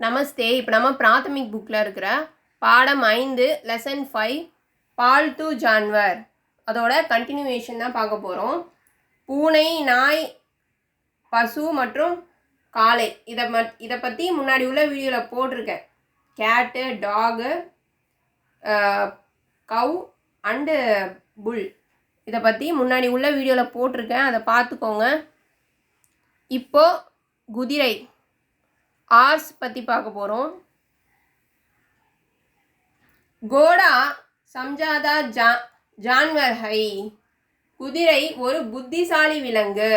நமஸ்தே. இப்போ நம்ம பிராத்தமிக் புக்கில் இருக்கிற பாடம் 5 லெசன் 5 பால்து ஜான்வர் அதோட கண்டினியூவேஷன் தான் பார்க்க போகிறோம். பூனை, நாய், பசு மற்றும் காளை இதை பற்றி முன்னாடி உள்ள வீடியோவில் போட்டிருக்கேன். கேட்டு, டாகு, கவ் அண்டு புல் இதை பற்றி முன்னாடி உள்ள வீடியோவில் போட்டிருக்கேன். அதை பார்த்துக்கோங்க. இப்போது குதிரை ஆர்ஸ் பற்றி பார்க்க போகிறோம். கோடா சம்ஜாதா ஜான்வர் ஹை. குதிரை ஒரு புத்திசாலி விலங்கு.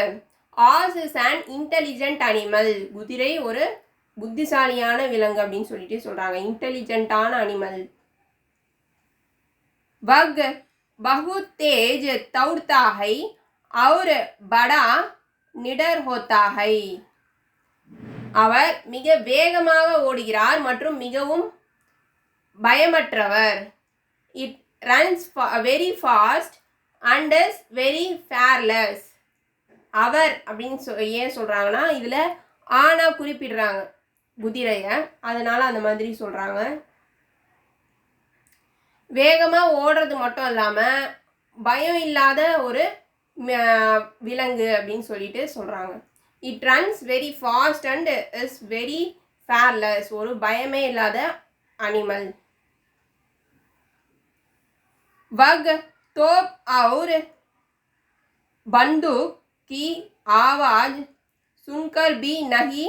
Horse is an intelligent animal. குதிரை ஒரு புத்திசாலியான விலங்கு அப்படின்னு சொல்லிட்டு சொல்கிறாங்க. இன்டெலிஜென்ட்டான அனிமல். வக் பகுத் தேஜ் தௌர்தா ஹை और बड़ा निडर होता है. அவர் மிக வேகமாக ஓடுகிறார் மற்றும் மிகவும் பயமற்றவர். It runs very fast and is very fearless. அவர் அப்படின்னு ஏன் சொல்கிறாங்கன்னா இதில் ஆனா குறிப்பிடுறாங்க குதிரையை, அதனால் அந்த மாதிரி சொல்கிறாங்க. வேகமாக ஓடுறது மட்டும் இல்லாமல் பயம் இல்லாத ஒரு விலங்கு அப்படின்னு சொல்லிட்டு சொல்கிறாங்க. It runs very fast and is very fearless. ஒரு பயமே இல்லாத அனிமல். வக் तोप और बंदूक की आवाज सुनकर भी नहीं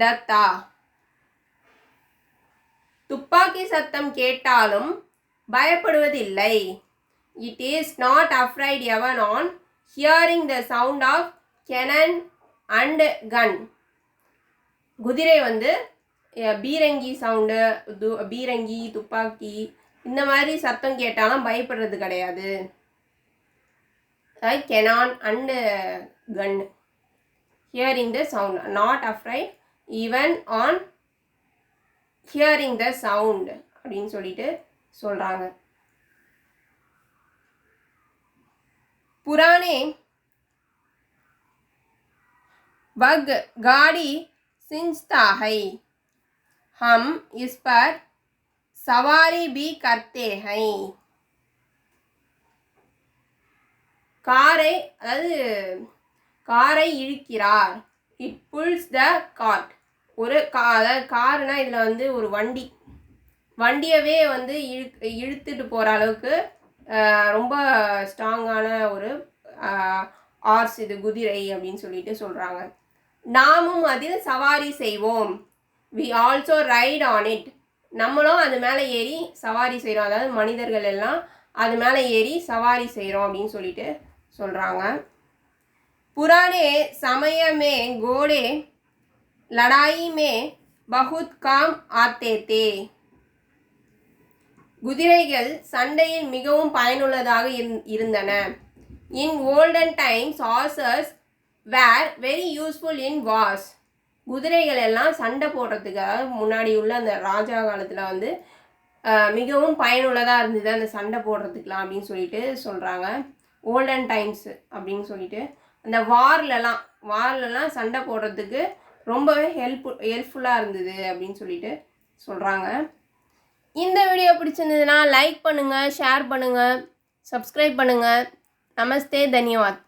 डरता. துப்பாக்கி சத்தம் கேட்டாலும் பயப்படுவதில்லை. It is not afraid even on hearing the sound of cannon and gun. குதிரை பீரங்கி சவுண்டு, பீரங்கி, துப்பாக்கி இந்த மாதிரி சத்தம் கேட்டாலும் பயப்படுறது கிடையாது. Cannon and gun. Hearing the sound, not afraid even on hearing the sound அப்படின்னு சொல்லிட்டு சொல்கிறாங்க. पुराने वग गाड़ी सिंचता है. हम इस पर सवारी भी करते हैं. காரை காரை இழுக்கிறார். It pulls the cart. ஒரு அதாவது காருனா இதில் ஒரு வண்டியவே இழுத்துட்டு போகிற அளவுக்கு ரொம்ப ஸ்ட்ராங்கான ஒரு ஆர்ஸ் இது குதிரை அப்படின்னு சொல்லிட்டு சொல்கிறாங்க. நாமும் அதில் சவாரி செய்வோம். We also ride on it. நம்மளும் அது மேலே ஏறி சவாரி செய்கிறோம். அதாவது மனிதர்கள் எல்லாம் அது மேலே ஏறி சவாரி செய்கிறோம் அப்படின்னு சொல்லிட்டு சொல்கிறாங்க. புரானே சமயமே கோடே லடாயி மே பகுத் காம் ஆத்தே தே. குதிரைகள் சண்டையில் மிகவும் பயனுள்ளதாக இருந்தன. In olden times horses were very useful in wars. குதிரைகள் எல்லாம் சண்டை போடுறதுக்காக முன்னாடி உள்ள அந்த ராஜா காலத்தில் மிகவும் பயனுள்ளதாக இருந்தது அந்த சண்டை போடுறதுக்கெலாம் அப்படின்னு சொல்லிட்டு சொல்கிறாங்க. ஓல்டன் டைம்ஸ் அப்படின்னு சொல்லிட்டு அந்த வார்லலாம் சண்டை போடுறதுக்கு ரொம்பவே ஹெல்ப்ஃபுல்லாக இருந்தது அப்படின்னு சொல்லிட்டு சொல்கிறாங்க. இந்த வீடியோ பிடிச்சிருந்ததுன்னா லைக் பண்ணுங்கள், ஷேர் பண்ணுங்கள், சப்ஸ்கிரைப் பண்ணுங்கள். நமஸ்தே, தன்யவாத்.